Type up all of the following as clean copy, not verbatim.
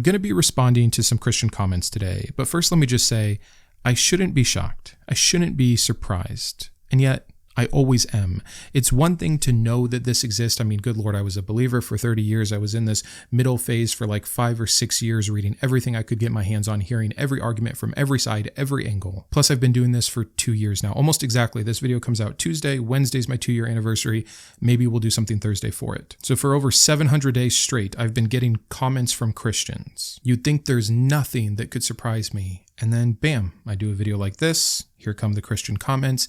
going to be responding to some Christian comments today, but first let me just say, I shouldn't be shocked. I shouldn't be surprised. And yet, I always am. It's one thing to know that this exists. I mean, good Lord, I was a believer for 30 years. I was in this middle phase for like 5 or 6 years, reading everything I could get my hands on, hearing every argument from every side, every angle. Plus, I've been doing this for 2 years now, almost exactly. This video comes out Tuesday. Wednesday's my 2-year anniversary. Maybe we'll do something Thursday for it. So for over 700 days straight, I've been getting comments from Christians. You'd think there's nothing that could surprise me. And then bam, I do a video like this. Here come the Christian comments.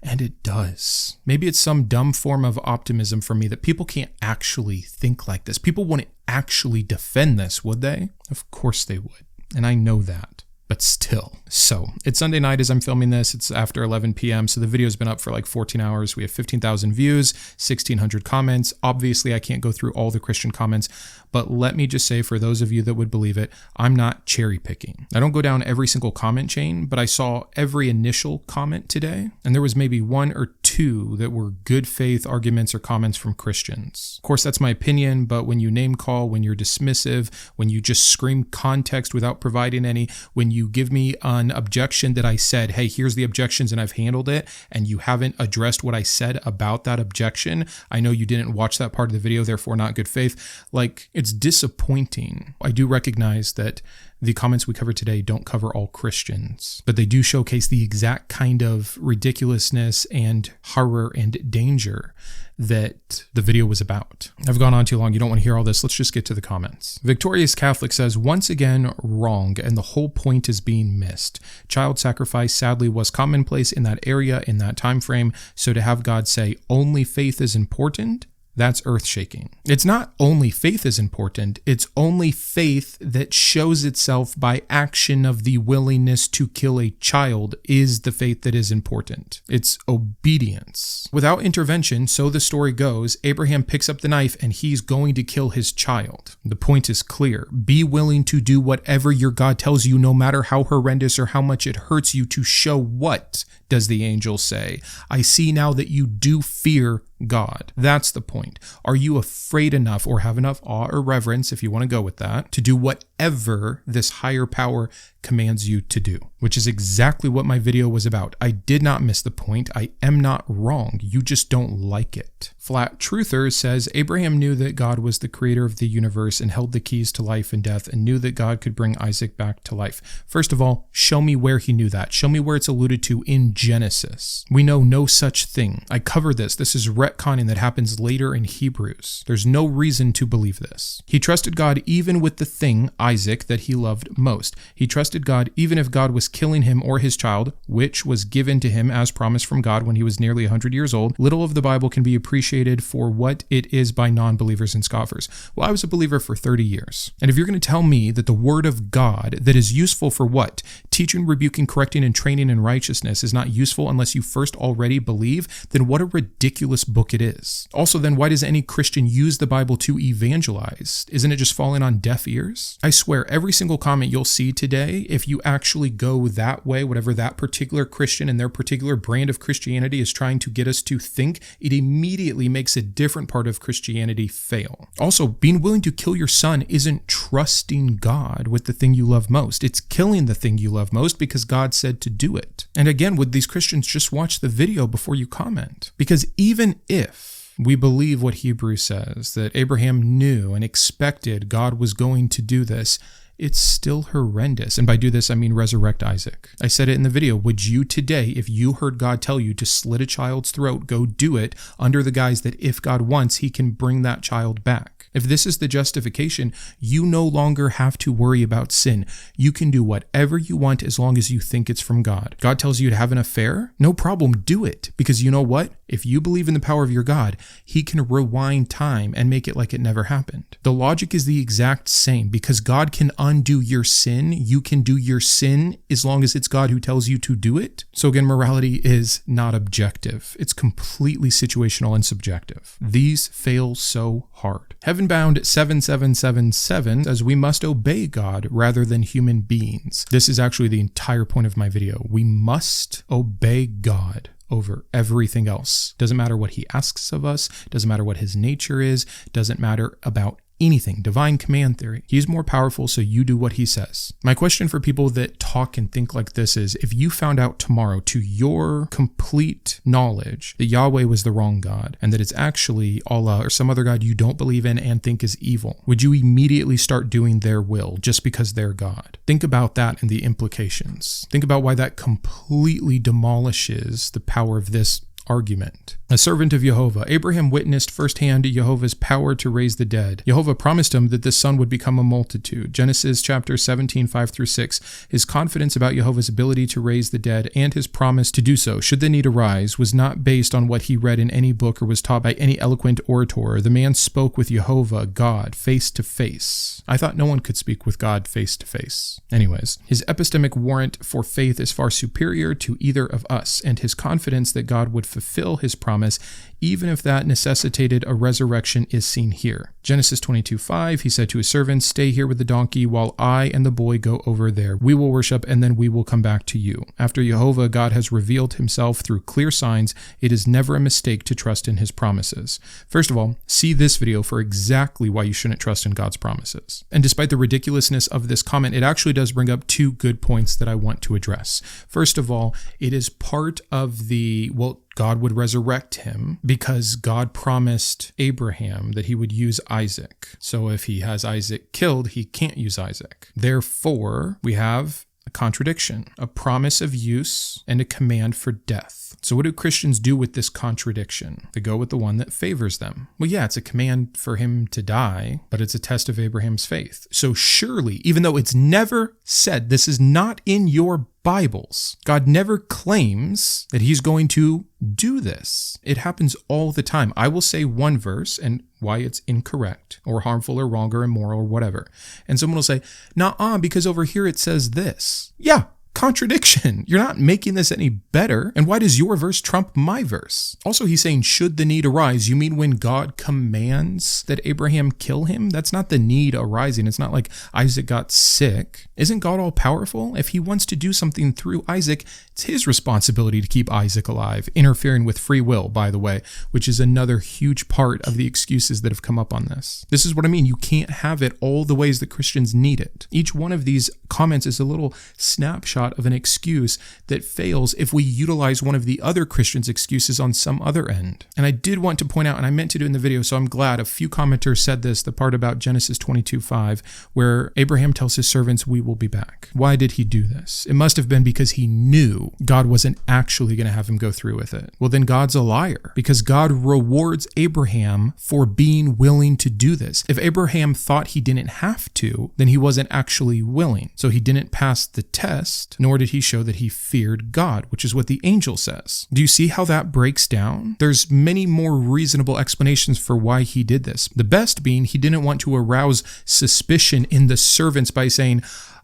And it does. Maybe it's some dumb form of optimism for me that people can't actually think like this. People wouldn't actually defend this, would they? Of course they would. And I know that. But still. So, it's Sunday night as I'm filming this. It's after 11 p.m. So the video's been up for like 14 hours. We have 15,000 views, 1,600 comments. Obviously, I can't go through all the Christian comments, but let me just say, for those of you that would believe it, I'm not cherry picking. I don't go down every single comment chain, but I saw every initial comment today, and there was maybe 1 or 2 that were good faith arguments or comments from Christians. Of course, that's my opinion, but when you name call, when you're dismissive, when you just scream context without providing any, when you give me an objection that I said, hey, here's the objections and I've handled it, and you haven't addressed what I said about that objection, I know you didn't watch that part of the video, therefore not good faith. Like, it's disappointing. I do recognize that the comments we cover today don't cover all Christians, but they do showcase the exact kind of ridiculousness and horror and danger that the video was about. I've gone on too long. You don't want to hear all this. Let's just get to the comments. Victorious Catholic says, once again, wrong, and the whole point is being missed. Child sacrifice sadly was commonplace in that area in that time frame, so to have God say only faith is important, that's earth-shaking. It's not only faith is important, it's only faith that shows itself by action of the willingness to kill a child is the faith that is important. It's obedience. Without intervention, so the story goes, Abraham picks up the knife and he's going to kill his child. The point is clear. Be willing to do whatever your God tells you, no matter how horrendous or how much it hurts you, to show what does the angel say? I see now that you do fear God. That's the point. Are you afraid enough or have enough awe or reverence, if you want to go with that, to do whatever this higher power commands you to do? Which is exactly what my video was about. I did not miss the point. I am not wrong. You just don't like it. Flat Truther says, Abraham knew that God was the creator of the universe and held the keys to life and death and knew that God could bring Isaac back to life. First of all, show me where he knew that. Show me where it's alluded to in Genesis. We know no such thing. I cover this. This is retconning that happens later in Hebrews. There's no reason to believe this. He trusted God even with the thing, Isaac, that he loved most. He trusted God even if God was killing him or his child, which was given to him as promised from God when he was nearly 100 years old. Little of the Bible can be appreciated for what it is by non-believers and scoffers. Well, I was a believer for 30 years. And if you're going to tell me that the word of God that is useful for what? Teaching, rebuking, correcting, and training in righteousness is not useful unless you first already believe, then what a ridiculous book it is. Also, then why does any Christian use the Bible to evangelize? Isn't it just falling on deaf ears? I swear, every single comment you'll see today, if you actually go that way, whatever that particular Christian and their particular brand of Christianity is trying to get us to think, it immediately makes a different part of Christianity fail. Also, being willing to kill your son isn't trusting God with the thing you love most. It's killing the thing you love most because God said to do it. And again, would these Christians just watch the video before you comment? Because even if we believe what Hebrews says, that Abraham knew and expected God was going to do this, it's still horrendous. And by do this, I mean resurrect Isaac. I said it in the video. Would you today, if you heard God tell you to slit a child's throat, go do it under the guise that if God wants, he can bring that child back? If this is the justification, you no longer have to worry about sin. You can do whatever you want as long as you think it's from God. God tells you to have an affair? No problem, do it. Because you know what? If you believe in the power of your God, he can rewind time and make it like it never happened. The logic is the exact same. Because God can undo your sin, you can do your sin as long as it's God who tells you to do it. So again, morality is not objective. It's completely situational and subjective. These fail so hard. Heavenbound 7777 says we must obey God rather than human beings. This is actually the entire point of my video. We must obey God over everything else. Doesn't matter what he asks of us, doesn't matter what his nature is, doesn't matter about anything, divine command theory. He's more powerful, so you do what he says. My question for people that talk and think like this is, if you found out tomorrow to your complete knowledge that Yahweh was the wrong God and that it's actually Allah or some other God you don't believe in and think is evil, would you immediately start doing their will just because they're God? Think about that and the implications. Think about why that completely demolishes the power of this argument. A servant of Jehovah. Abraham witnessed firsthand Jehovah's power to raise the dead. Jehovah promised him that the son would become a multitude. Genesis chapter 17, 5-6. His confidence about Jehovah's ability to raise the dead and his promise to do so, should the need arise, was not based on what he read in any book or was taught by any eloquent orator. The man spoke with Jehovah, God, face to face. I thought no one could speak with God face to face. Anyways, his epistemic warrant for faith is far superior to either of us, and his confidence that God would fulfill his promise, even if that necessitated a resurrection, is seen here. Genesis 22:5, he said to his servants, "Stay here with the donkey while I and the boy go over there. We will worship and then we will come back to you." After Jehovah, God has revealed himself through clear signs. It is never a mistake to trust in his promises. First of all, see this video for exactly why you shouldn't trust in God's promises. And despite the ridiculousness of this comment, it actually does bring up two good points that I want to address. First of all, it is part of the, God would resurrect him because God promised Abraham that he would use Isaac. So if he has Isaac killed, he can't use Isaac. Therefore, we have a contradiction, a promise of use and a command for death. So what do Christians do with this contradiction? They go with the one that favors them. Well, yeah, it's a command for him to die, but it's a test of Abraham's faith. So surely, even though it's never said, this is not in your Bibles, God never claims that he's going to do this. It happens all the time. I will say one verse and why it's incorrect or harmful or wrong or immoral or whatever. And someone will say, "Nah, because over here it says this." Yeah. Contradiction. You're not making this any better. And why does your verse trump my verse? Also, he's saying, should the need arise, you mean when God commands that Abraham kill him? That's not the need arising. It's not like Isaac got sick. Isn't God all powerful? If he wants to do something through Isaac, it's his responsibility to keep Isaac alive, interfering with free will, by the way, which is another huge part of the excuses that have come up on this. This is what I mean. You can't have it all the ways that Christians need it. Each one of these comments is a little snapshot of an excuse that fails if we utilize one of the other Christians' excuses on some other end. And I did want to point out, and I meant to do it in the video, so I'm glad a few commenters said this, the part about Genesis 22:5, where Abraham tells his servants, "We will be back." Why did he do this? It must have been because he knew God wasn't actually going to have him go through with it. Well, then God's a liar, because God rewards Abraham for being willing to do this. If Abraham thought he didn't have to, then he wasn't actually willing. So he didn't pass the test, nor did he show that he feared God, which is what the angel says. Do you see how that breaks down? There's many more reasonable explanations for why he did this. The best being he didn't want to arouse suspicion in the servants by saying,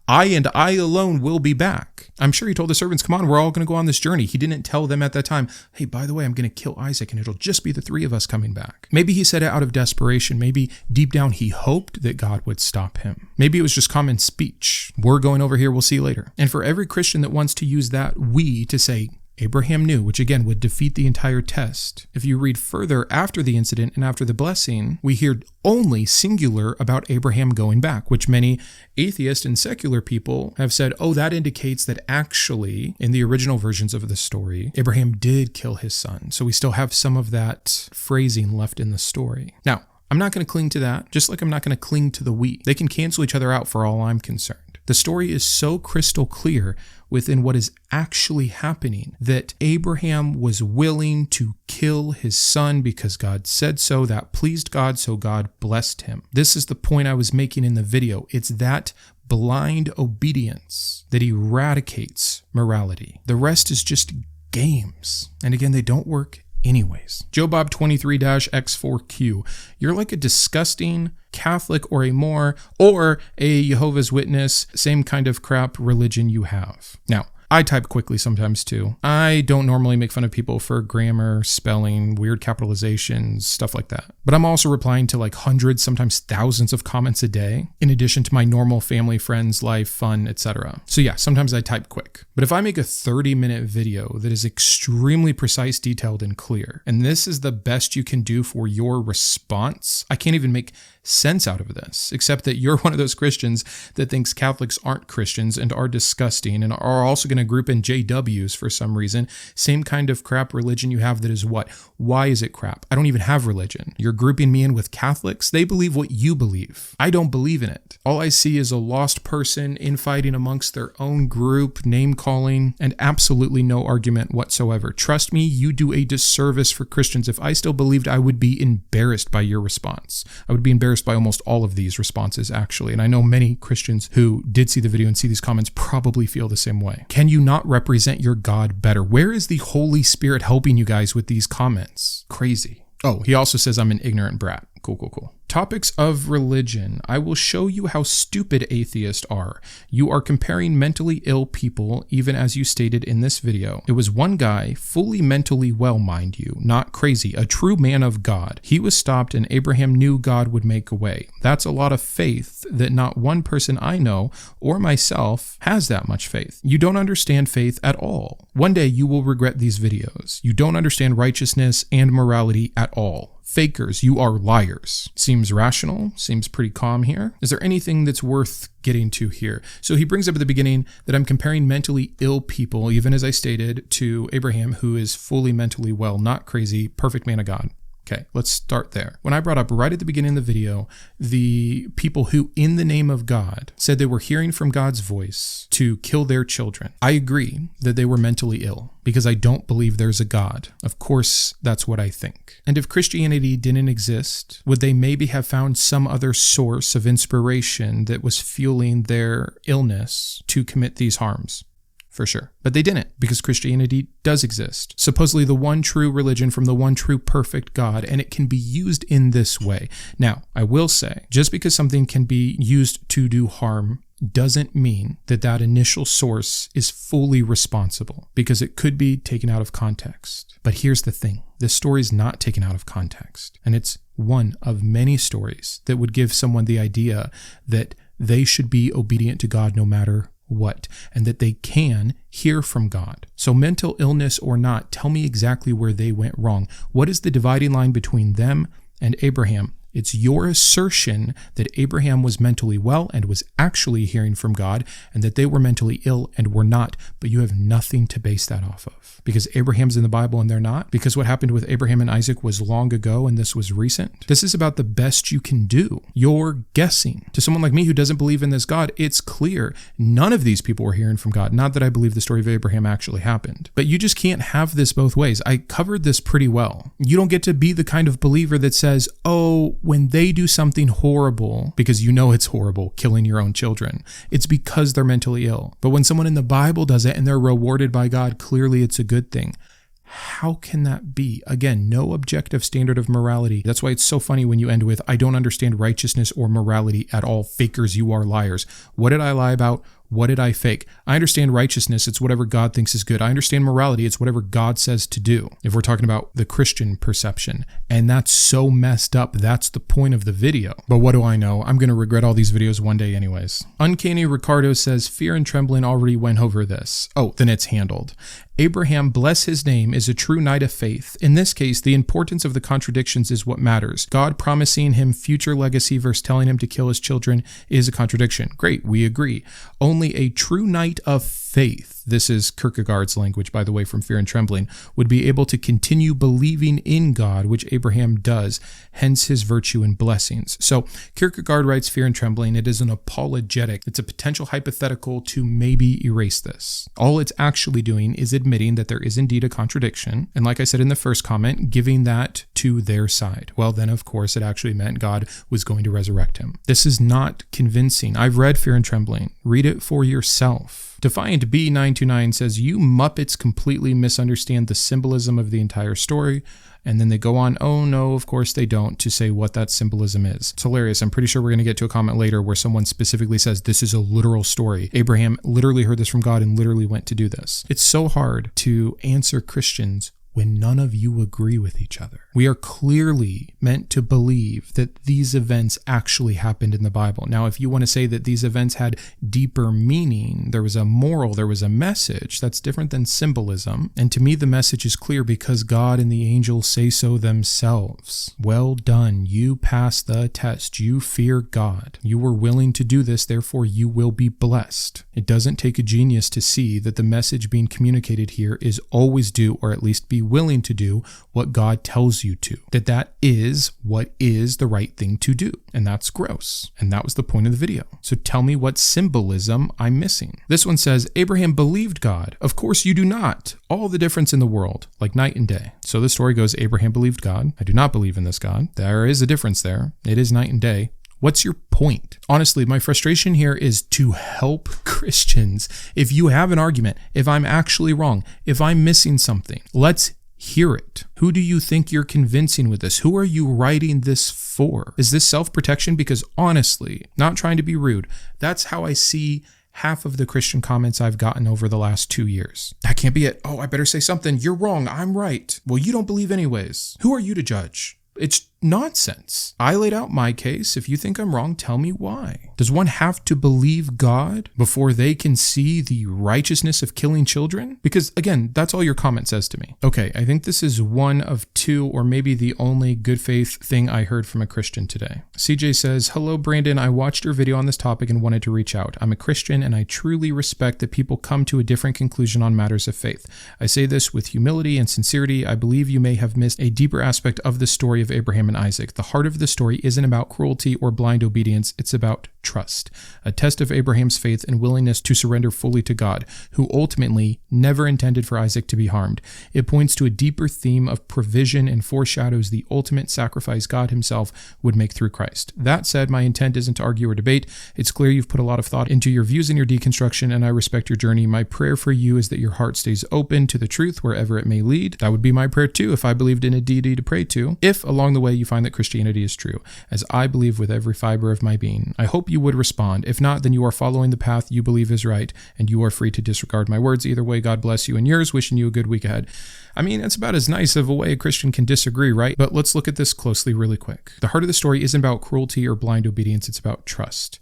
"I and I alone will be back." I'm sure he told the servants, "Come on, we're all going to go on this journey." He didn't tell them at that time, "Hey, by the way, I'm going to kill Isaac and it'll just be the three of us coming back." Maybe he said it out of desperation. Maybe deep down he hoped that God would stop him. Maybe it was just common speech. "We're going over here, we'll see you later." And for every Christian that wants to use that "we" to say, Abraham knew, which again would defeat the entire test. If you read further after the incident and after the blessing, we hear only singular about Abraham going back, which many atheist and secular people have said, oh, that indicates that actually, in the original versions of the story, Abraham did kill his son. So we still have some of that phrasing left in the story. Now, I'm not going to cling to that, just like I'm not going to cling to the "we." They can cancel each other out for all I'm concerned. The story is so crystal clear within what is actually happening that Abraham was willing to kill his son because God said so. That pleased God, so God blessed him. This is the point I was making in the video. It's that blind obedience that eradicates morality. The rest is just games. And again, they don't work anyways. Joe Bob 23-X4Q. You're like a disgusting Catholic or a Jehovah's Witness, same kind of crap religion you have. Now, I type quickly sometimes too. I don't normally make fun of people for grammar, spelling, weird capitalizations, stuff like that. But I'm also replying to like hundreds, sometimes thousands of comments a day, in addition to my normal family, friends, life, fun, etc. So yeah, sometimes I type quick. But if I make a 30-minute video that is extremely precise, detailed, and clear, and this is the best you can do for your response, I can't even make sense out of this, except that you're one of those Christians that thinks Catholics aren't Christians and are disgusting and are also going to group in JWs for some reason. Same kind of crap religion you have that is what? Why is it crap? I don't even have religion. You're grouping me in with Catholics? They believe what you believe. I don't believe in it. All I see is a lost person infighting amongst their own group, name calling, and absolutely no argument whatsoever. Trust me, you do a disservice for Christians. If I still believed, I would be embarrassed by your response. I would be embarrassed by almost all of these responses, actually. And I know many Christians who did see the video and see these comments probably feel the same way. Can you not represent your God better? Where is the Holy Spirit helping you guys with these comments? Crazy. Oh, he also says I'm an ignorant brat. Cool. Topics of religion. I will show you how stupid atheists are. You are comparing mentally ill people, even as you stated in this video. It was one guy, fully mentally well, mind you, not crazy, a true man of God. He was stopped and Abraham knew God would make a way. That's a lot of faith that not one person I know or myself has that much faith. You don't understand faith at all. One day you will regret these videos. You don't understand righteousness and morality at all. Fakers, you are liars. Seems rational, seems pretty calm here. Is there anything that's worth getting to here? So he brings up at the beginning that I'm comparing mentally ill people, even as I stated, to Abraham, who is fully mentally well, not crazy, perfect man of God. Okay, let's start there. When I brought up right at the beginning of the video, the people who, in the name of God, said they were hearing from God's voice to kill their children, I agree that they were mentally ill because I don't believe there's a God. Of course, that's what I think. And if Christianity didn't exist, would they maybe have found some other source of inspiration that was fueling their illness to commit these harms? For sure. But they didn't, because Christianity does exist. Supposedly the one true religion from the one true perfect God, and it can be used in this way. Now, I will say, just because something can be used to do harm doesn't mean that that initial source is fully responsible, because it could be taken out of context. But here's the thing. This story is not taken out of context, and it's one of many stories that would give someone the idea that they should be obedient to God no matter what, and that they can hear from God. So mental illness or not, tell me exactly where they went wrong. What is the dividing line between them and Abraham? It's your assertion that Abraham was mentally well and was actually hearing from God, and that they were mentally ill and were not, but you have nothing to base that off of. Because Abraham's in the Bible and they're not? Because what happened with Abraham and Isaac was long ago and this was recent? This is about the best you can do. You're guessing. To someone like me who doesn't believe in this God, it's clear none of these people were hearing from God. Not that I believe the story of Abraham actually happened. But you just can't have this both ways. I covered this pretty well. You don't get to be the kind of believer that says, oh, when they do something horrible, because you know it's horrible, killing your own children, it's because they're mentally ill. But when someone in the Bible does it and they're rewarded by God, clearly it's a good thing. How can that be? Again, no objective standard of morality. That's why it's so funny when you end with, I don't understand righteousness or morality at all. Fakers, you are liars. What did I lie about? What did I fake? I understand righteousness. It's whatever God thinks is good. I understand morality. It's whatever God says to do. If we're talking about the Christian perception, and that's so messed up, that's the point of the video. But what do I know? I'm going to regret all these videos one day anyways. Uncanny Ricardo says, Fear and Trembling already went over this. Oh, then it's handled. Abraham, bless his name, is a true knight of faith. In this case, the importance of the contradictions is what matters. God promising him future legacy versus telling him to kill his children is a contradiction. Great, we agree. Only a true knight of faith, this is Kierkegaard's language, by the way, from Fear and Trembling, would be able to continue believing in God, which Abraham does, hence his virtue and blessings. So Kierkegaard writes Fear and Trembling. It is an apologetic. It's a potential hypothetical to maybe erase this. All it's actually doing is admitting that there is indeed a contradiction, and like I said in the first comment, giving that to their side. Well, then, of course, it actually meant God was going to resurrect him. This is not convincing. I've read Fear and Trembling. Read it for yourself. Defiant B929 says, you Muppets completely misunderstand the symbolism of the entire story. And then they go on, oh no, of course they don't, to say what that symbolism is. It's hilarious. I'm pretty sure we're going to get to a comment later where someone specifically says this is a literal story. Abraham literally heard this from God and literally went to do this. It's so hard to answer Christians when none of you agree with each other. We are clearly meant to believe that these events actually happened in the Bible. Now, if you want to say that these events had deeper meaning, there was a moral, there was a message, that's different than symbolism. And to me, the message is clear because God and the angels say so themselves. Well done, you passed the test. You fear God. You were willing to do this, therefore you will be blessed. It doesn't take a genius to see that the message being communicated here is always do, or at least be willing to do, what God tells you to. That is what is the right thing to do. And that's gross. And that was the point of the video. So tell me what symbolism I'm missing. This one says, Abraham believed God. Of course you do not. All the difference in the world, like night and day. So the story goes, Abraham believed God. I do not believe in this God. There is a difference there. It is night and day. What's your point? Honestly, my frustration here is to help Christians. If you have an argument, if I'm actually wrong, if I'm missing something, let's hear it. Who do you think you're convincing with this? Who are you writing this for? Is this self-protection? Because honestly, not trying to be rude, that's how I see half of the Christian comments I've gotten over the last 2 years. That can't be it. Oh, I better say something. You're wrong. I'm right. Well, you don't believe anyways. Who are you to judge? It's nonsense. I laid out my case. If you think I'm wrong, tell me why. Does one have to believe God before they can see the righteousness of killing children? Because again, that's all your comment says to me. Okay, I think this is one of two, or maybe the only good faith thing I heard from a Christian today. CJ says, hello, Brandon. I watched your video on this topic and wanted to reach out. I'm a Christian and I truly respect that people come to a different conclusion on matters of faith. I say this with humility and sincerity. I believe you may have missed a deeper aspect of the story of Abraham and Isaac. The heart of the story isn't about cruelty or blind obedience. It's about trust, a test of Abraham's faith and willingness to surrender fully to God, who ultimately never intended for Isaac to be harmed. It points to a deeper theme of provision and foreshadows the ultimate sacrifice God himself would make through Christ. That said, my intent isn't to argue or debate. It's clear you've put a lot of thought into your views and your deconstruction, and I respect your journey. My prayer for you is that your heart stays open to the truth wherever it may lead. That would be my prayer too if I believed in a deity to pray to. If along the way you find that Christianity is true, as I believe with every fiber of my being, I hope you would respond. If not, then you are following the path you believe is right, and you are free to disregard my words. Either way, God bless you and yours. Wishing you a good week ahead. I mean, it's about as nice of a way a Christian can disagree, right? But let's look at this closely really quick. The heart of the story isn't about cruelty or blind obedience. It's about trust.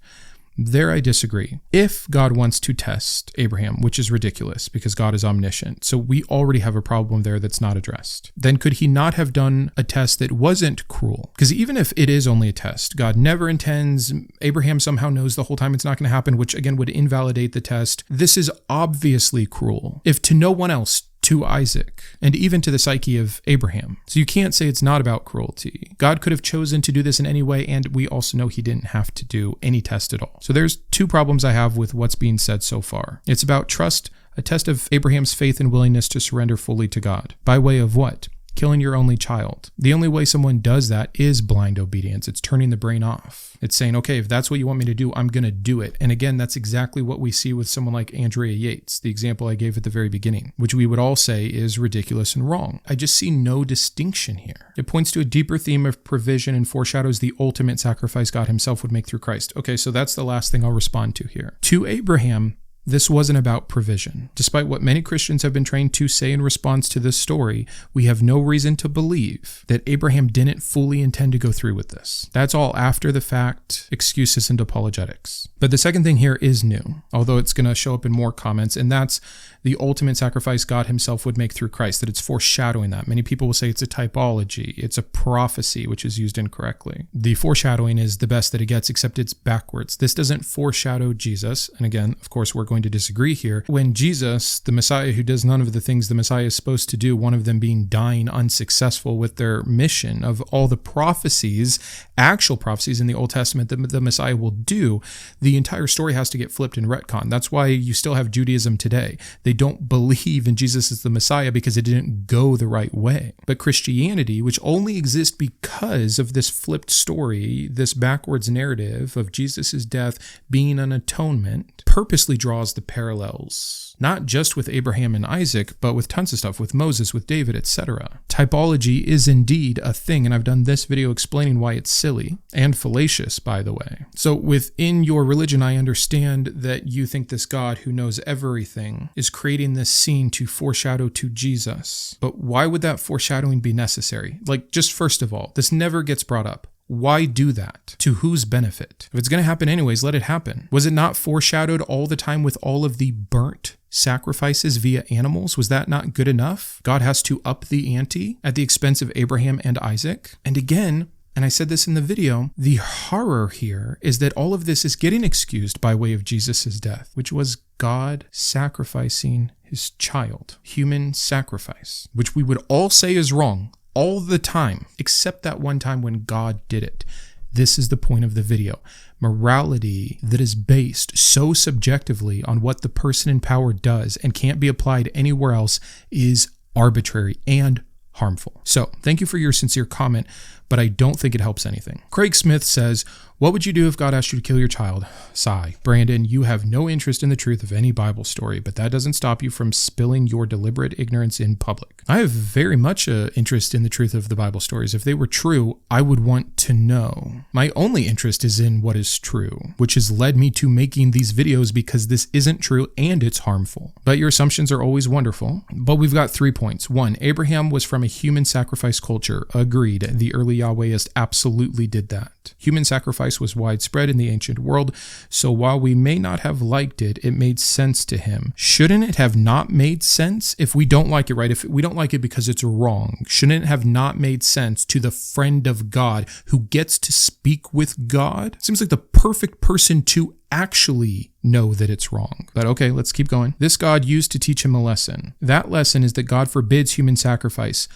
There I disagree. If God wants to test Abraham, which is ridiculous because God is omniscient, so we already have a problem there that's not addressed, then could he not have done a test that wasn't cruel? Because even if it is only a test, God never intends, Abraham somehow knows the whole time it's not going to happen, which again would invalidate the test. This is obviously cruel. If to no one else, to Isaac, and even to the psyche of Abraham. So you can't say it's not about cruelty. God could have chosen to do this in any way, and we also know he didn't have to do any test at all. So there's two problems I have with what's being said so far. It's about trust, a test of Abraham's faith and willingness to surrender fully to God. By way of what? Killing your only child. The only way someone does that is blind obedience. It's turning the brain off. It's saying, okay, if that's what you want me to do, I'm going to do it. And again, that's exactly what we see with someone like Andrea Yates, the example I gave at the very beginning, which we would all say is ridiculous and wrong. I just see no distinction here. It points to a deeper theme of provision and foreshadows the ultimate sacrifice God himself would make through Christ. Okay, so that's the last thing I'll respond to here. To Abraham, this wasn't about provision. Despite what many Christians have been trained to say in response to this story, we have no reason to believe that Abraham didn't fully intend to go through with this. That's all after the fact excuses and apologetics. But the second thing here is new, although it's going to show up in more comments, and that's the ultimate sacrifice God himself would make through Christ, that it's foreshadowing that. Many people will say it's a typology, it's a prophecy, which is used incorrectly. The foreshadowing is the best that it gets, except it's backwards. This doesn't foreshadow Jesus, and again, of course, we're going to disagree here. When Jesus, the Messiah who does none of the things the Messiah is supposed to do, one of them being dying unsuccessful with their mission, of all the prophecies, actual prophecies in the Old Testament that the Messiah will do, the entire story has to get flipped and retconned. That's why you still have Judaism today. They don't believe in Jesus as the Messiah because it didn't go the right way. But Christianity, which only exists because of this flipped story, this backwards narrative of Jesus' death being an atonement, purposely draws draws the parallels, not just with Abraham and Isaac, but with tons of stuff, with Moses, with David, etc. Typology is indeed a thing, and I've done this video explaining why it's silly and fallacious, by the way. So within your religion, I understand that you think this God who knows everything is creating this scene to foreshadow to Jesus. But why would that foreshadowing be necessary? Like, just first of all, this never gets brought up. Why do that? To whose benefit? If it's going to happen anyways, let it happen. Was it not foreshadowed all the time with all of the burnt sacrifices via animals? Was that not good enough? God has to up the ante at the expense of Abraham and Isaac. And again, and I said this in the video, the horror here is that all of this is getting excused by way of Jesus' death, which was God sacrificing his child. Human sacrifice, which we would all say is wrong all the time, except that one time when God did it. This is the point of the video. Morality that is based so subjectively on what the person in power does and can't be applied anywhere else is arbitrary and harmful. So thank you for your sincere comment, but I don't think it helps anything. Craig Smith says, what would you do if God asked you to kill your child? Sigh. Brandon, you have no interest in the truth of any Bible story, but that doesn't stop you from spilling your deliberate ignorance in public. I have very much an interest in the truth of the Bible stories. If they were true, I would want to know. My only interest is in what is true, which has led me to making these videos because this isn't true and it's harmful. But your assumptions are always wonderful. But we've got 3 points. 1, Abraham was from a human sacrifice culture. Agreed. The early Yahwehists absolutely did that. Human sacrifice was widespread in the ancient world, so while we may not have liked it, it made sense to him. Shouldn't it have not made sense if we don't like it, right? If we don't like it because it's wrong, shouldn't it have not made sense to the friend of God who gets to speak with God? Seems like the perfect person to actually know that it's wrong. But okay, let's keep going. This God used to teach him a lesson. That lesson is that God forbids human sacrifice.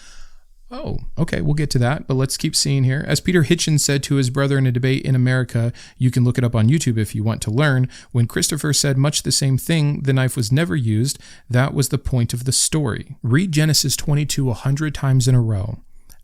Oh, okay, we'll get to that, but let's keep seeing here. As Peter Hitchens said to his brother in a debate in America, you can look it up on YouTube if you want to learn, when Christopher said much the same thing, the knife was never used, that was the point of the story. Read Genesis 22 100 times in a row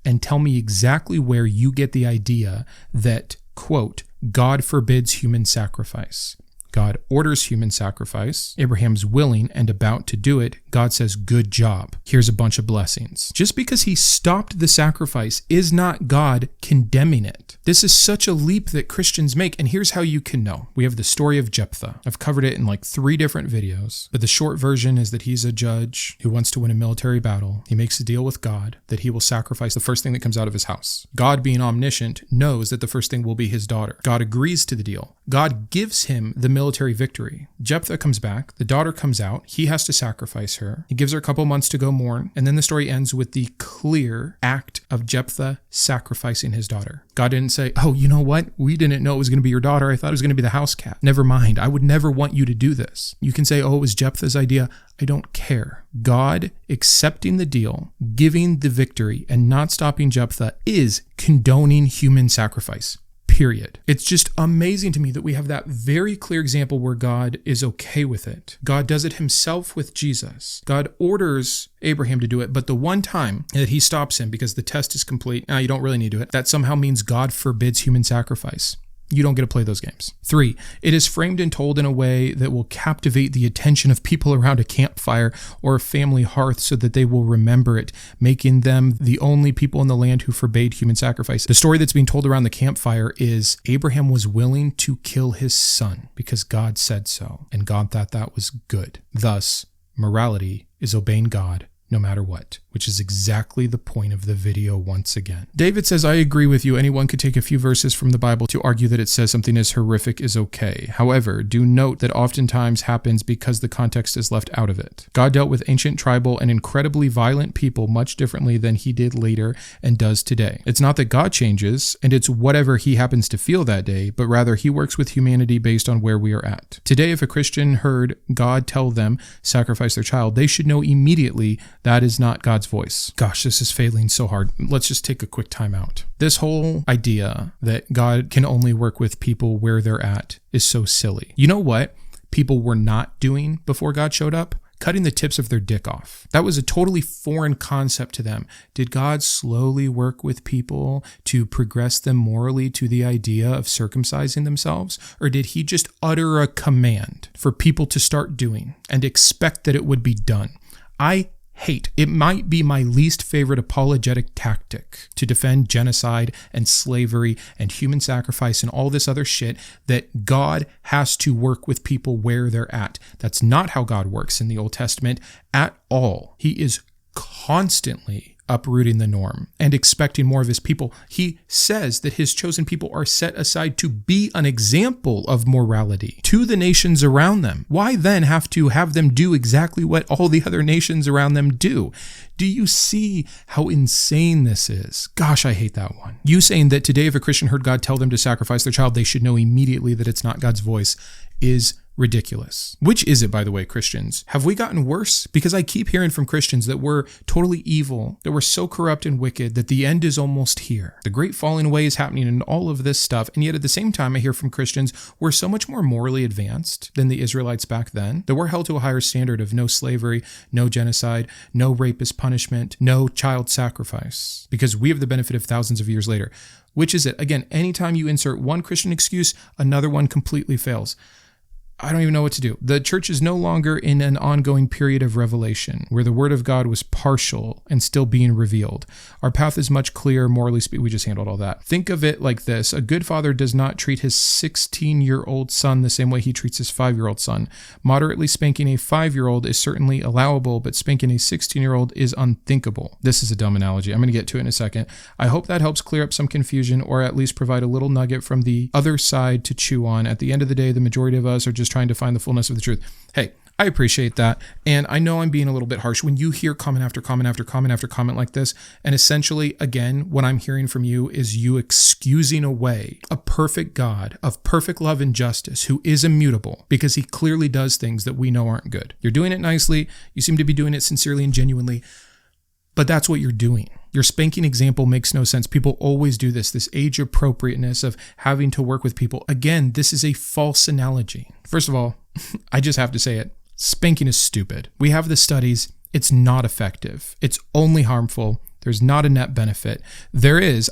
and tell me exactly where you get the idea that, quote, God forbids human sacrifice. God orders human sacrifice. Abraham's willing and about to do it. God says, good job. Here's a bunch of blessings. Just because he stopped the sacrifice is not God condemning it. This is such a leap that Christians make, and here's how you can know. We have the story of Jephthah. I've covered it in like 3 different videos, but the short version is that he's a judge who wants to win a military battle. He makes a deal with God that he will sacrifice the first thing that comes out of his house. God, being omniscient, knows that the first thing will be his daughter. God agrees to the deal. God gives him the military victory. Jephthah comes back, the daughter comes out, he has to sacrifice her. He gives her a couple months to go mourn, and then the story ends with the clear act of Jephthah sacrificing his daughter. God didn't say, oh, you know what? We didn't know it was going to be your daughter. I thought it was going to be the house cat. Never mind. I would never want you to do this. You can say, oh, it was Jephthah's idea. I don't care. God accepting the deal, giving the victory, and not stopping Jephthah is condoning human sacrifice. Period. It's just amazing to me that we have that very clear example where God is okay with it. God does it himself with Jesus. God orders Abraham to do it, but the one time that he stops him because the test is complete, you don't really need to do it, that somehow means God forbids human sacrifice. You don't get to play those games. 3, it is framed and told in a way that will captivate the attention of people around a campfire or a family hearth so that they will remember it, making them the only people in the land who forbade human sacrifice. The story that's being told around the campfire is Abraham was willing to kill his son because God said so, and God thought that was good. Thus, morality is obeying God no matter what, which is exactly the point of the video once again. David says, I agree with you. Anyone could take a few verses from the Bible to argue that it says something as horrific is okay. However, do note that oftentimes happens because the context is left out of it. God dealt with ancient, tribal, and incredibly violent people much differently than he did later and does today. It's not that God changes, and it's whatever he happens to feel that day, but rather he works with humanity based on where we are at. Today, if a Christian heard God tell them sacrifice their child, they should know immediately that is not God's voice. Gosh, this is failing so hard. Let's just take a quick time out. This whole idea that God can only work with people where they're at is so silly. You know what people were not doing before God showed up? cutting the tips of their dick off. That was a totally foreign concept to them. Did God slowly work with people to progress them morally to the idea of circumcising themselves? Or did he just utter a command for people to start doing and expect that it would be done? It might be my least favorite apologetic tactic to defend genocide and slavery and human sacrifice and all this other shit, that God has to work with people where they're at. That's not how God works in the Old Testament at all. He is constantly uprooting the norm and expecting more of his people. He says that his chosen people are set aside to be an example of morality to the nations around them. Why then have to have them do exactly what all the other nations around them do? Do you see how insane this is? Gosh, I hate that one. You saying that today if a Christian heard God tell them to sacrifice their child, they should know immediately that it's not God's voice is ridiculous. Which is it, by the way, Christians? Have we gotten worse? Because I keep hearing from Christians that we're totally evil, that we're so corrupt and wicked, that the end is almost here. The great falling away is happening and all of this stuff. And yet at the same time, I hear from Christians, we're so much more morally advanced than the Israelites back then, that we're held to a higher standard of no slavery, no genocide, no rapist punishment, no child sacrifice, because we have the benefit of thousands of years later. Which is it? Again, anytime you insert one Christian excuse, another one completely fails. I don't even know what to do. The church is no longer in an ongoing period of revelation where the word of God was partial and still being revealed. Our path is much clearer, morally speaking. We just handled all that. Think of it like this. A good father does not treat his 16-year-old son the same way he treats his 5-year-old son. Moderately spanking a 5-year-old is certainly allowable, but spanking a 16-year-old is unthinkable. This is a dumb analogy. I'm going to get to it in a second. I hope that helps clear up some confusion, or at least provide a little nugget from the other side to chew on. At the end of the day, the majority of us are just trying to find the fullness of the truth. Hey, I appreciate that. And I know I'm being a little bit harsh when you hear comment after comment after comment after comment like this. And essentially, again, what I'm hearing from you is you excusing away a perfect God of perfect love and justice who is immutable because he clearly does things that we know aren't good. You're doing it nicely. You seem to be doing it sincerely and genuinely. But that's what you're doing. Your spanking example makes no sense. People always do this age appropriateness of having to work with people. Again, this is a false analogy. First of all, I just have to say it. Spanking is stupid. We have the studies. It's not effective. It's only harmful. There's not a net benefit. There is,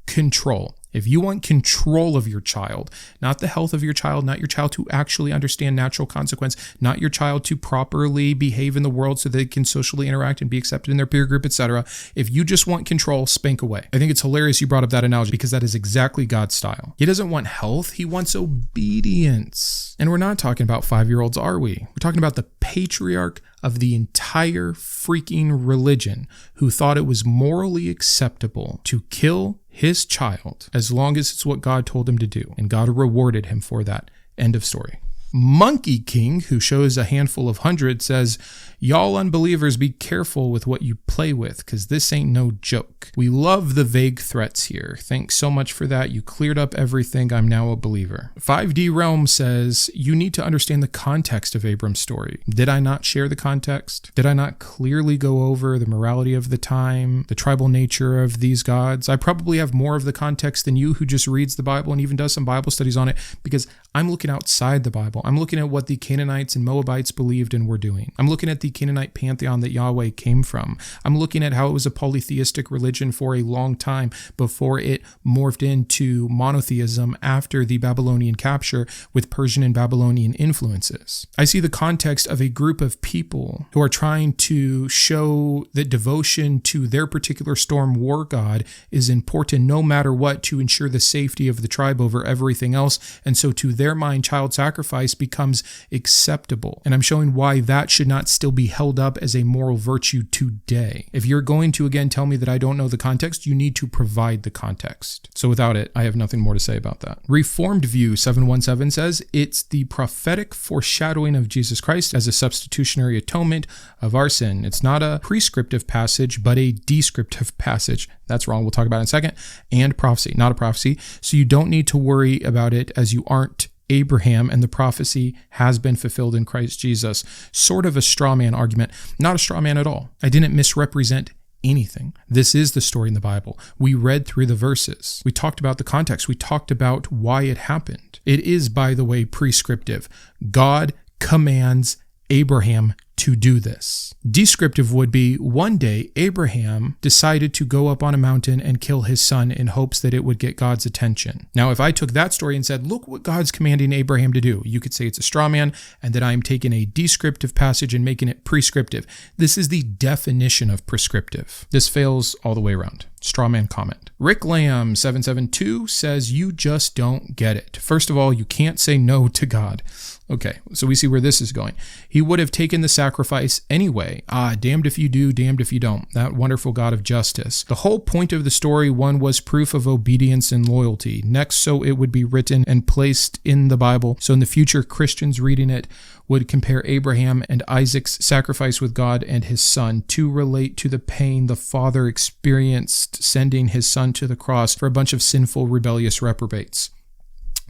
control. If you want control of your child, not the health of your child, not your child to actually understand natural consequence, not your child to properly behave in the world so they can socially interact and be accepted in their peer group, etc. If you just want control, spank away. I think it's hilarious you brought up that analogy because that is exactly God's style. He doesn't want health, he wants obedience. And we're not talking about 5-year-olds, are we? We're talking about the patriarch of the entire freaking religion who thought it was morally acceptable to kill his child as long as it's what God told him to do. And God rewarded him for that. End of story. Monkey King, who shows a handful of hundreds, says, y'all unbelievers be careful with what you play with, because this ain't no joke. We love the vague threats here. Thanks so much for that. You cleared up everything. I'm now a believer. 5D Realm says, you need to understand the context of Abram's story. Did I not share the context? Did I not clearly go over the morality of the time, the tribal nature of these gods? I probably have more of the context than you who just reads the Bible and even does some Bible studies on it, because I'm looking outside the Bible. I'm looking at what the Canaanites and Moabites believed and were doing. I'm looking at the Canaanite pantheon that Yahweh came from. I'm looking at how it was a polytheistic religion for a long time before it morphed into monotheism after the Babylonian capture with Persian and Babylonian influences. I see the context of a group of people who are trying to show that devotion to their particular storm war god is important no matter what to ensure the safety of the tribe over everything else. And so to their mind, child sacrifice becomes acceptable. And I'm showing why that should not still be held up as a moral virtue today. If you're going to again tell me that I don't know the context, you need to provide the context. So without it, I have nothing more to say about that. Reformed View 717 says it's the prophetic foreshadowing of Jesus Christ as a substitutionary atonement of our sin. It's not a prescriptive passage, but a descriptive passage. That's wrong. We'll talk about it in a second. And prophecy, not a prophecy. So you don't need to worry about it as you aren't Abraham, and the prophecy has been fulfilled in Christ Jesus. Sort of a straw man argument. Not a straw man at all. I didn't misrepresent anything. This is the story in the Bible. We read through the verses. We talked about the context. We talked about why it happened. It is, by the way, prescriptive. God commands Abraham to do this. Descriptive would be, one day Abraham decided to go up on a mountain and kill his son in hopes that it would get God's attention. Now, if I took that story and said, look what God's commanding Abraham to do, you could say it's a straw man and that I'm taking a descriptive passage and making it prescriptive. This is the definition of prescriptive. This fails all the way around. Strawman comment. Rick Lamb 772 says, you just don't get it. First of all, you can't say no to God. Okay, so we see where this is going. He would have taken the sacrifice anyway. Damned if you do, damned if you don't. That wonderful God of justice. The whole point of the story, one, was proof of obedience and loyalty. Next, so it would be written and placed in the Bible. So in the future, Christians reading it would compare Abraham and Isaac's sacrifice with God and his son to relate to the pain the father experienced sending his son to the cross for a bunch of sinful, rebellious reprobates.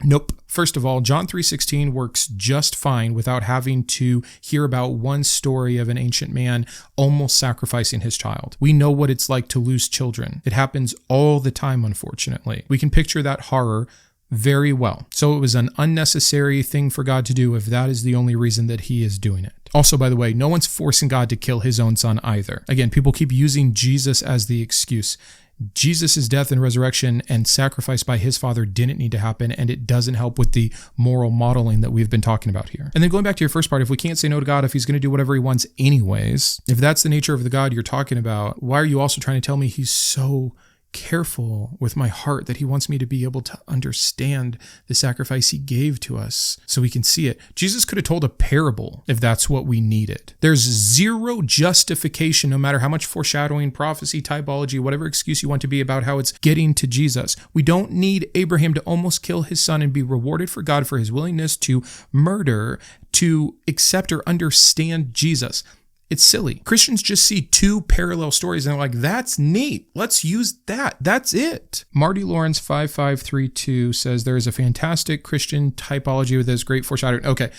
Nope. First of all, John 3:16 works just fine without having to hear about one story of an ancient man almost sacrificing his child. We know what it's like to lose children. It happens all the time, unfortunately. We can picture that horror very well. So it was an unnecessary thing for God to do if that is the only reason that he is doing it. Also, by the way, no one's forcing God to kill his own son either. Again, people keep using Jesus as the excuse. Jesus' death and resurrection and sacrifice by his father didn't need to happen, and it doesn't help with the moral modeling that we've been talking about here. And then going back to your first part, if we can't say no to God, if he's going to do whatever he wants anyways, if that's the nature of the God you're talking about, why are you also trying to tell me he's so careful with my heart that he wants me to be able to understand the sacrifice he gave to us so we can see it? Jesus could have told a parable if that's what we needed. There's zero justification, no matter how much foreshadowing, prophecy, typology, whatever excuse you want to be about how it's getting to Jesus. We don't need Abraham to almost kill his son and be rewarded for God for his willingness to murder to accept or understand Jesus. It's silly. Christians just see two parallel stories and they're like, that's neat. Let's use that. That's it. Marty Lawrence 5532 says there is a fantastic Christian typology with this great foreshadowing. Okay.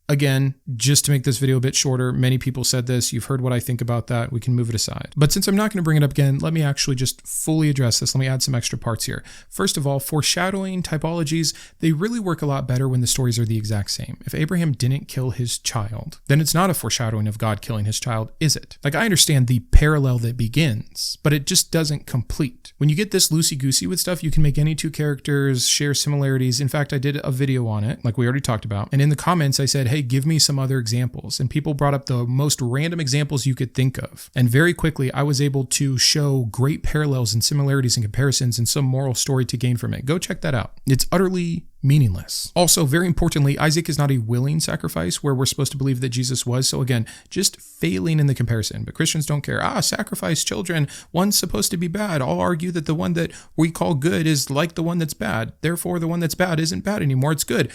Again, just to make this video a bit shorter, many people said this. You've heard what I think about that. We can move it aside. But since I'm not going to bring it up again, let me actually just fully address this. Let me add some extra parts here. First of all, foreshadowing typologies, they really work a lot better when the stories are the exact same. If Abraham didn't kill his child, then it's not a foreshadowing of God killing his child, is it? Like, I understand the parallel that begins, but it just doesn't complete. When you get this loosey-goosey with stuff, you can make any two characters share similarities. In fact, I did a video on it, like we already talked about. And in the comments, I said, hey, give me some other examples. And people brought up the most random examples you could think of. And very quickly, I was able to show great parallels and similarities and comparisons and some moral story to gain from it. Go check that out. It's utterly meaningless. Also, very importantly, Isaac is not a willing sacrifice where we're supposed to believe that Jesus was. So again, just failing in the comparison. But Christians don't care. Sacrifice children. One's supposed to be bad. I'll argue that the one that we call good is like the one that's bad. Therefore, the one that's bad isn't bad anymore. It's good.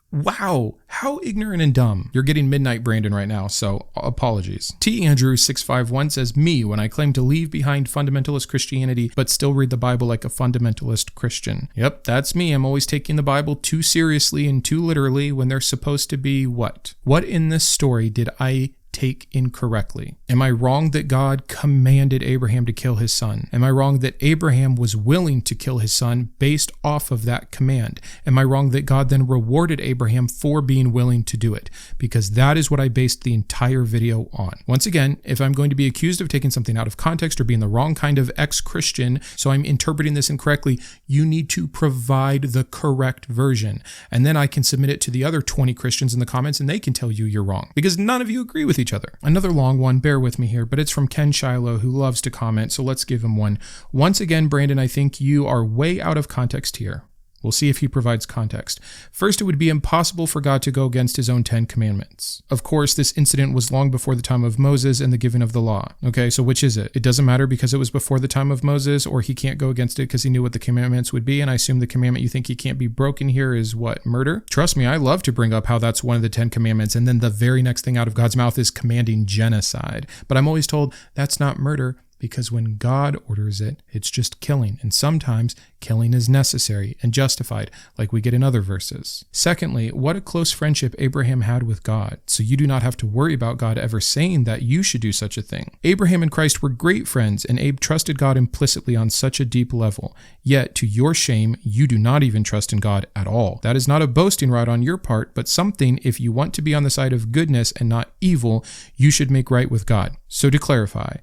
Wow, how ignorant and dumb. You're getting midnight Brandon right now, so apologies. T. Andrew 651 says, me, when I claim to leave behind fundamentalist Christianity, but still read the Bible like a fundamentalist Christian. Yep, that's me. I'm always taking the Bible too seriously and too literally when they're supposed to be what? What in this story did I take incorrectly? Am I wrong that God commanded Abraham to kill his son? Am I wrong that Abraham was willing to kill his son based off of that command? Am I wrong that God then rewarded Abraham for being willing to do it? Because that is what I based the entire video on. Once again, if I'm going to be accused of taking something out of context or being the wrong kind of ex-Christian, so I'm interpreting this incorrectly, you need to provide the correct version. And then I can submit it to the other 20 Christians in the comments and they can tell you you're wrong. Because none of you agree with each other. Another long one, bear with me here, but it's from Ken Shiloh, who loves to comment, so let's give him one. Once again, Brandon, I think you are way out of context here. We'll see if he provides context. First, it would be impossible for God to go against his own 10 commandments. Of course, this incident was long before the time of Moses and the giving of the law. Okay, so which is it? It doesn't matter because it was before the time of Moses, or he can't go against it because he knew what the commandments would be, and I assume the commandment you think he can't be broken here is what? Murder? Trust me, I love to bring up how that's one of the 10 commandments, and then the very next thing out of God's mouth is commanding genocide. But I'm always told that's not murder. Because when God orders it, it's just killing, and sometimes killing is necessary and justified, like we get in other verses. Secondly, what a close friendship Abraham had with God, so you do not have to worry about God ever saying that you should do such a thing. Abraham and Christ were great friends, and Abe trusted God implicitly on such a deep level. Yet, to your shame, you do not even trust in God at all. That is not a boasting right on your part, but something, if you want to be on the side of goodness and not evil, you should make right with God. So to clarify,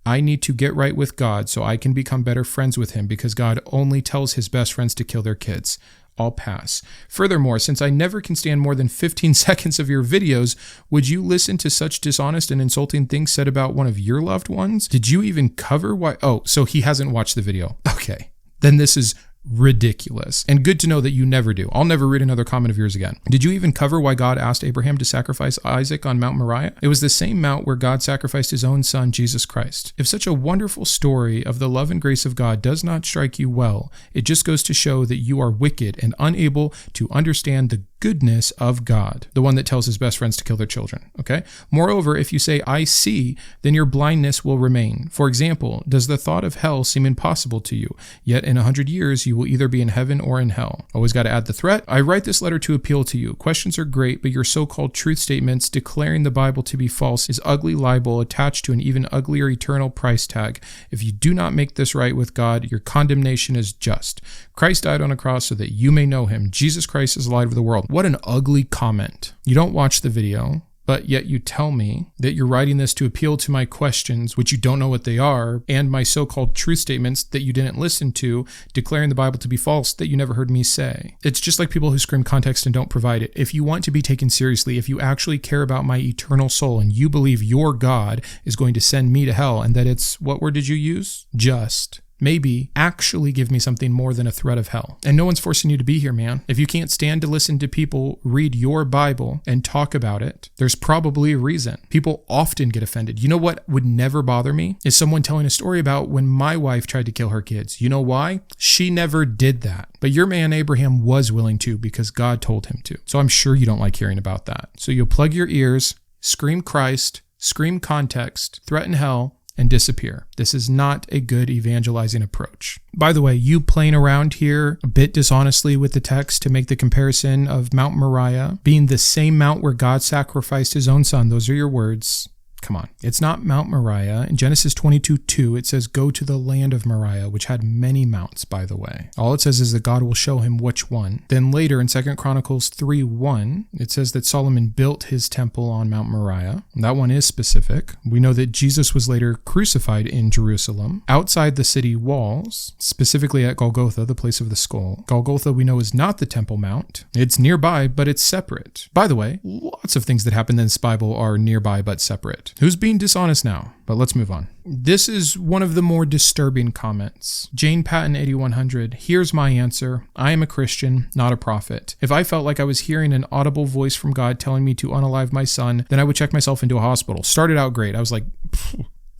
I need to get right with God so I can become better friends with him, because God only tells his best friends to kill their kids. I'll pass. Furthermore, since I never can stand more than 15 seconds of your videos, would you listen to such dishonest and insulting things said about one of your loved ones? Did you even cover why? Oh, so he hasn't watched the video. Okay. Then this is ridiculous. And good to know that you never do. I'll never read another comment of yours again. Did you even cover why God asked Abraham to sacrifice Isaac on Mount Moriah? It was the same mount where God sacrificed his own son, Jesus Christ. If such a wonderful story of the love and grace of God does not strike you well, it just goes to show that you are wicked and unable to understand the goodness of God, the one that tells his best friends to kill their children, okay? Moreover, if you say, I see, then your blindness will remain. For example, does the thought of hell seem impossible to you? Yet in 100 years, you will either be in heaven or in hell. Always got to add the threat. I write this letter to appeal to you. Questions are great, but your so-called truth statements declaring the Bible to be false is ugly libel attached to an even uglier eternal price tag. If you do not make this right with God, your condemnation is just. Christ died on a cross so that you may know him. Jesus Christ is the light of the world. What an ugly comment. You don't watch the video, but yet you tell me that you're writing this to appeal to my questions, which you don't know what they are, and my so-called truth statements that you didn't listen to, declaring the Bible to be false that you never heard me say. It's just like people who scream context and don't provide it. If you want to be taken seriously, if you actually care about my eternal soul, and you believe your God is going to send me to hell, and that it's, what word did you use? Just. Maybe actually give me something more than a threat of hell. And no one's forcing you to be here, man. If you can't stand to listen to people read your Bible and talk about it, there's probably a reason. People often get offended. You know what would never bother me? Is someone telling a story about when my wife tried to kill her kids. You know why? She never did that. But your man Abraham was willing to because God told him to. So I'm sure you don't like hearing about that. So you'll plug your ears, scream Christ, scream context, threaten hell, and disappear. This is not a good evangelizing approach. By the way, you playing around here a bit dishonestly with the text to make the comparison of Mount Moriah being the same mount where God sacrificed his own son. Those are your words. Come on. It's not Mount Moriah. In Genesis 22:2, it says, go to the land of Moriah, which had many mounts, by the way. All it says is that God will show him which one. Then later in 2 Chronicles 3:1, it says that Solomon built his temple on Mount Moriah. That one is specific. We know that Jesus was later crucified in Jerusalem, outside the city walls, specifically at Golgotha, the place of the skull. Golgotha, we know, is not the Temple Mount. It's nearby, but it's separate. By the way, lots of things that happen in this Bible are nearby but separate. Who's being dishonest now? But let's move on. This is one of the more disturbing comments. Jane Patton 8100, here's my answer. I am a Christian, not a prophet. If I felt like I was hearing an audible voice from God telling me to unalive my son, then I would check myself into a hospital. Started out great. I was like,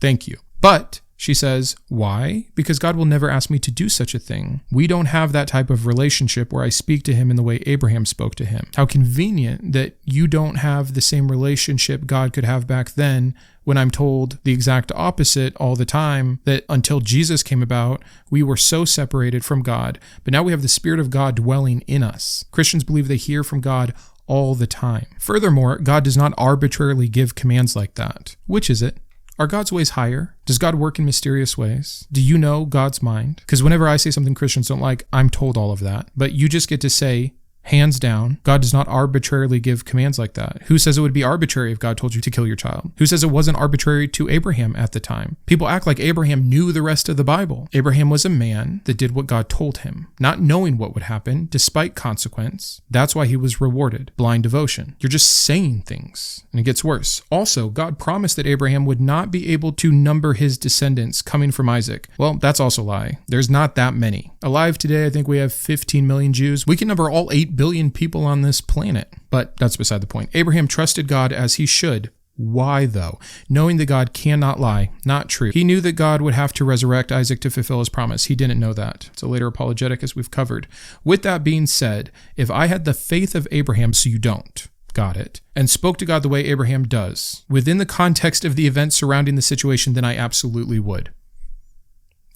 thank you. But she says, why? Because God will never ask me to do such a thing. We don't have that type of relationship where I speak to him in the way Abraham spoke to him. How convenient that you don't have the same relationship God could have back then, when I'm told the exact opposite all the time, that until Jesus came about, we were so separated from God. But now we have the Spirit of God dwelling in us. Christians believe they hear from God all the time. Furthermore, God does not arbitrarily give commands like that. Which is it? Are God's ways higher? Does God work in mysterious ways? Do you know God's mind? Because whenever I say something Christians don't like, I'm told all of that. But you just get to say, hands down, God does not arbitrarily give commands like that. Who says it would be arbitrary if God told you to kill your child? Who says it wasn't arbitrary to Abraham at the time? People act like Abraham knew the rest of the Bible. Abraham was a man that did what God told him, not knowing what would happen despite consequence. That's why he was rewarded. Blind devotion. You're just saying things, and it gets worse. Also, God promised that Abraham would not be able to number his descendants coming from Isaac. Well, that's also a lie. There's not that many. Alive today, I think we have 15 million Jews. We can number all 8 billion people on this planet. But that's beside the point. Abraham trusted God as he should. Why, though? Knowing that God cannot lie. Not true. He knew that God would have to resurrect Isaac to fulfill his promise. He didn't know that. It's a later apologetic, as we've covered. With that being said, if I had the faith of Abraham, so you don't, got it, and spoke to God the way Abraham does, within the context of the events surrounding the situation, then I absolutely would.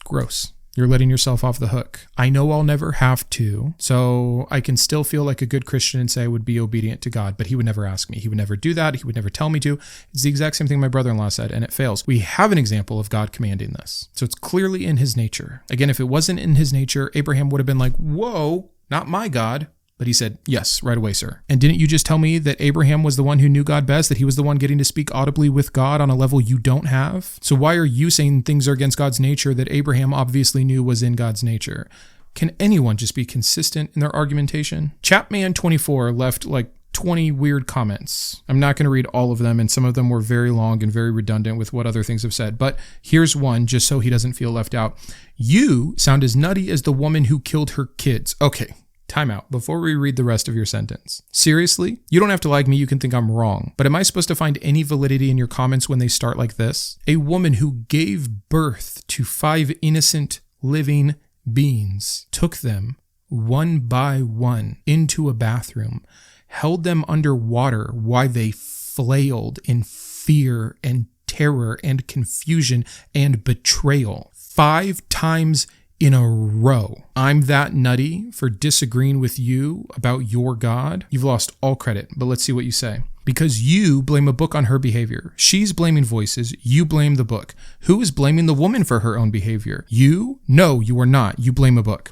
Gross. You're letting yourself off the hook. I know I'll never have to, so I can still feel like a good Christian and say I would be obedient to God, but he would never ask me. He would never do that. He would never tell me to. It's the exact same thing my brother-in-law said, and it fails. We have an example of God commanding this. So it's clearly in his nature. Again, if it wasn't in his nature, Abraham would have been like, whoa, not my God. But he said, yes, right away, sir. And didn't you just tell me that Abraham was the one who knew God best, that he was the one getting to speak audibly with God on a level you don't have? So why are you saying things are against God's nature that Abraham obviously knew was in God's nature? Can anyone just be consistent in their argumentation? Chapman24 left like 20 weird comments. I'm not going to read all of them, and some of them were very long and very redundant with what other things have said, but here's one just so he doesn't feel left out. You sound as nutty as the woman who killed her kids. Okay. Time out before we read the rest of your sentence. Seriously? You don't have to like me, you can think I'm wrong, but am I supposed to find any validity in your comments when they start like this? A woman who gave birth to 5 innocent living beings, took them one by one into a bathroom, held them under water while they flailed in fear and terror and confusion and betrayal 5 times in a row. I'm that nutty for disagreeing with you about your God? You've lost all credit, but let's see what you say. Because you blame a book on her behavior. She's blaming voices. You blame the book. Who is blaming the woman for her own behavior? You? No, you are not. You blame a book.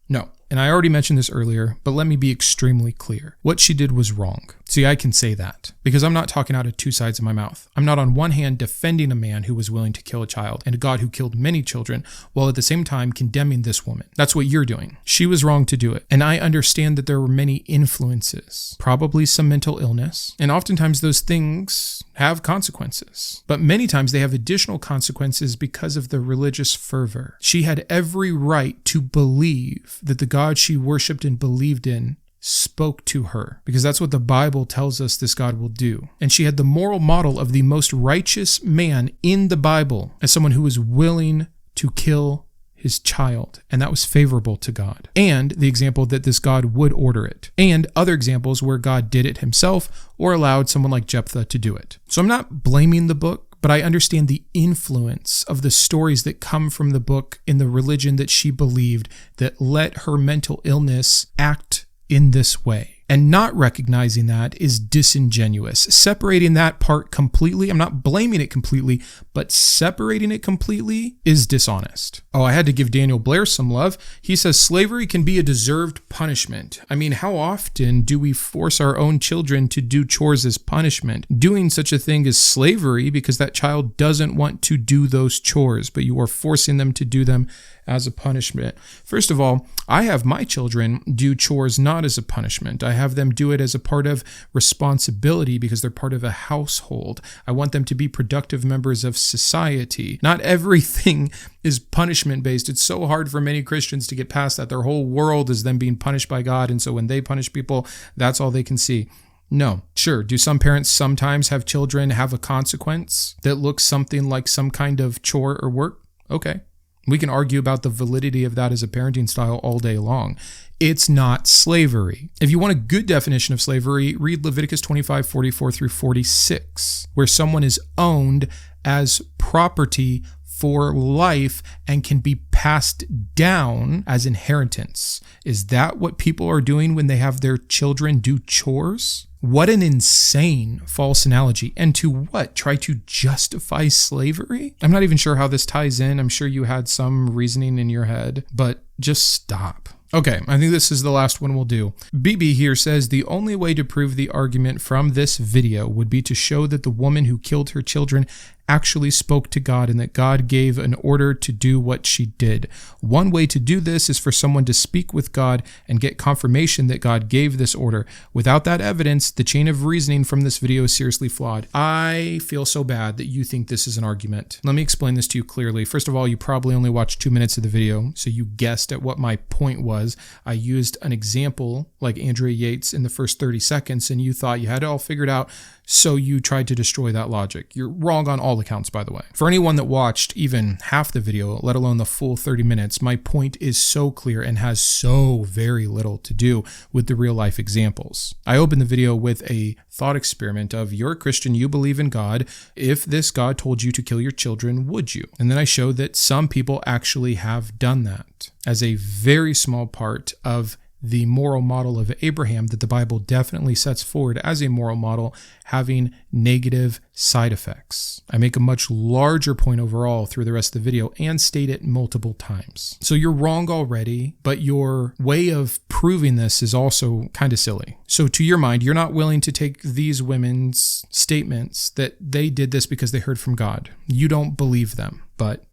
No. And I already mentioned this earlier, but let me be extremely clear. What she did was wrong. See, I can say that because I'm not talking out of 2 sides of my mouth. I'm not on one hand defending a man who was willing to kill a child and a God who killed many children, while at the same time condemning this woman. That's what you're doing. She was wrong to do it. And I understand that there were many influences, probably some mental illness, and oftentimes those things have consequences. But many times they have additional consequences because of the religious fervor. She had every right to believe that the God she worshipped and believed in spoke to her, because that's what the Bible tells us this God will do. And she had the moral model of the most righteous man in the Bible as someone who was willing to kill his child, and that was favorable to God. And the example that this God would order it, and other examples where God did it himself or allowed someone like Jephthah to do it. So I'm not blaming the book, but I understand the influence of the stories that come from the book in the religion that she believed that let her mental illness act in this way. And not recognizing that is disingenuous. Separating that part completely, I'm not blaming it completely, but separating it completely is dishonest. Oh, I had to give Daniel Blair some love. He says slavery can be a deserved punishment. I mean, how often do we force our own children to do chores as punishment? Doing such a thing is slavery because that child doesn't want to do those chores, but you are forcing them to do them as a punishment. First of all, I have my children do chores not as a punishment. I have them do it as a part of responsibility because they're part of a household. I want them to be productive members of society. Not everything is punishment-based. It's so hard for many Christians to get past that. Their whole world is them being punished by God, and so when they punish people, that's all they can see. No. Sure, do some parents sometimes have children have a consequence that looks something like some kind of chore or work? Okay. We can argue about the validity of that as a parenting style all day long. It's not slavery. If you want a good definition of slavery, read Leviticus 25:44 through 46, where someone is owned as property for life and can be passed down as inheritance. Is that what people are doing when they have their children do chores? What an insane false analogy. And to what? Try to justify slavery? I'm not even sure how this ties in. I'm sure you had some reasoning in your head, but just stop. Okay, I think this is the last one we'll do. BB here says the only way to prove the argument from this video would be to show that the woman who killed her children actually spoke to God and that God gave an order to do what she did. One way to do this is for someone to speak with God and get confirmation that God gave this order. Without that evidence, the chain of reasoning from this video is seriously flawed. I feel so bad that you think this is an argument. Let me explain this to you clearly. First of all, you probably only watched 2 minutes of the video, so you guessed at what my point was. I used an example like Andrea Yates in the first 30 seconds, and you thought you had it all figured out. so you tried to destroy that logic. You're wrong on all accounts, by the way. For anyone that watched even half the video, let alone the full 30 minutes, my point is so clear and has so very little to do with the real life examples. I opened the video with a thought experiment of, you're a Christian, you believe in God. If this God told you to kill your children, would you? And then I showed that some people actually have done that as a very small part of the moral model of Abraham that the Bible definitely sets forward as a moral model, having negative side effects. I make a much larger point overall through the rest of the video and state it multiple times. So you're wrong already, but your way of proving this is also kind of silly. So to your mind, you're not willing to take these women's statements that they did this because they heard from God. You don't believe them, but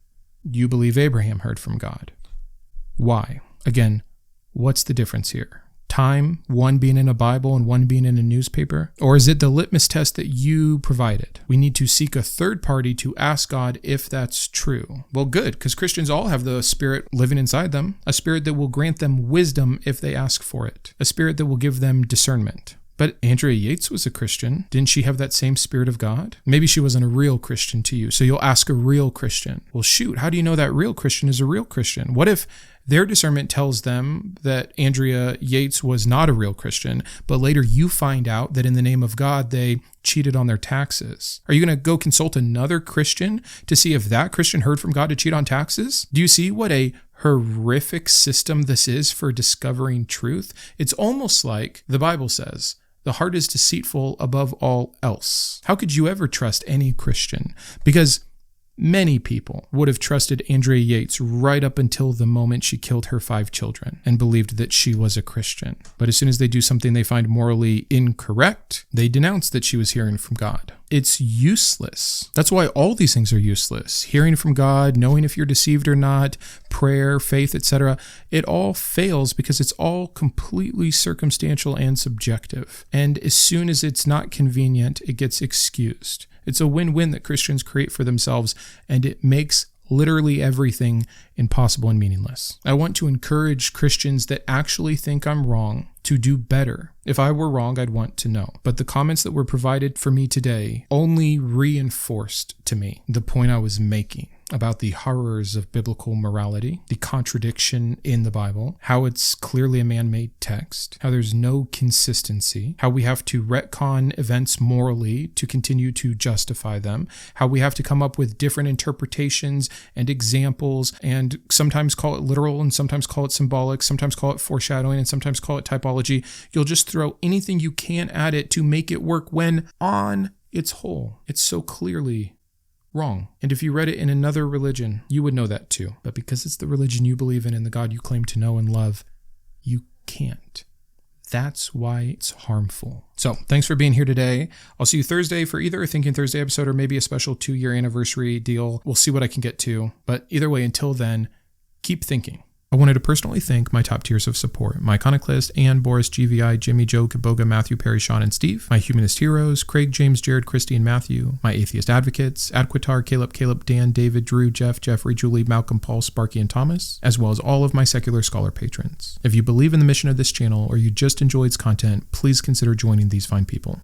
you believe Abraham heard from God. Why? Again, what's the difference here? Time, one being in a Bible and one being in a newspaper? Or is it the litmus test that you provided? We need to seek a third party to ask God if that's true. Well, good, because Christians all have the Spirit living inside them, a Spirit that will grant them wisdom if they ask for it, a Spirit that will give them discernment. But Andrea Yates was a Christian. Didn't she have that same Spirit of God? Maybe she wasn't a real Christian to you, so you'll ask a real Christian. Well, shoot, how do you know that real Christian is a real Christian? What if their discernment tells them that Andrea Yates was not a real Christian, but later you find out that in the name of God, they cheated on their taxes? Are you going to go consult another Christian to see if that Christian heard from God to cheat on taxes? Do you see what a horrific system this is for discovering truth? It's almost like the Bible says, the heart is deceitful above all else. How could you ever trust any Christian? Because many people would have trusted Andrea Yates right up until the moment she killed her 5 children and believed that she was a Christian. But as soon as they do something they find morally incorrect, they denounce that she was hearing from God. It's useless. That's why all these things are useless. Hearing from God, knowing if you're deceived or not, prayer, faith, etc. It all fails because it's all completely circumstantial and subjective. And as soon as it's not convenient, it gets excused. It's a win-win that Christians create for themselves, and it makes literally everything impossible and meaningless. I want to encourage Christians that actually think I'm wrong to do better. If I were wrong, I'd want to know. But the comments that were provided for me today only reinforced to me the point I was making about the horrors of biblical morality, the contradiction in the Bible, how it's clearly a man-made text, how there's no consistency, how we have to retcon events morally to continue to justify them, how we have to come up with different interpretations and examples and sometimes call it literal and sometimes call it symbolic, sometimes call it foreshadowing and sometimes call it typology. You'll just throw anything you can at it to make it work when on its whole, it's so clearly wrong. And if you read it in another religion, you would know that too. But because it's the religion you believe in and the God you claim to know and love, you can't. That's why it's harmful. So thanks for being here today. I'll see you Thursday for either a Thinking Thursday episode or maybe a special 2-year anniversary deal. We'll see what I can get to. But either way, until then, keep thinking. I wanted to personally thank my top tiers of support, my Iconoclast, Ann, Boris, GVI, Jimmy, Joe, Kitboga, Matthew, Perry, Shawn, and Steve, my Humanist heroes, Craig, James, Jarrod, Kristi, and Matthew, my Atheist advocates, Aquitar, Caleb, Dan, David, Drew, Jeff, Jeffrey, Julie, Malcom, Paul, Sparky, and Thomas, as well as all of my secular scholar patrons. If you believe in the mission of this channel or you just enjoy its content, please consider joining these fine people.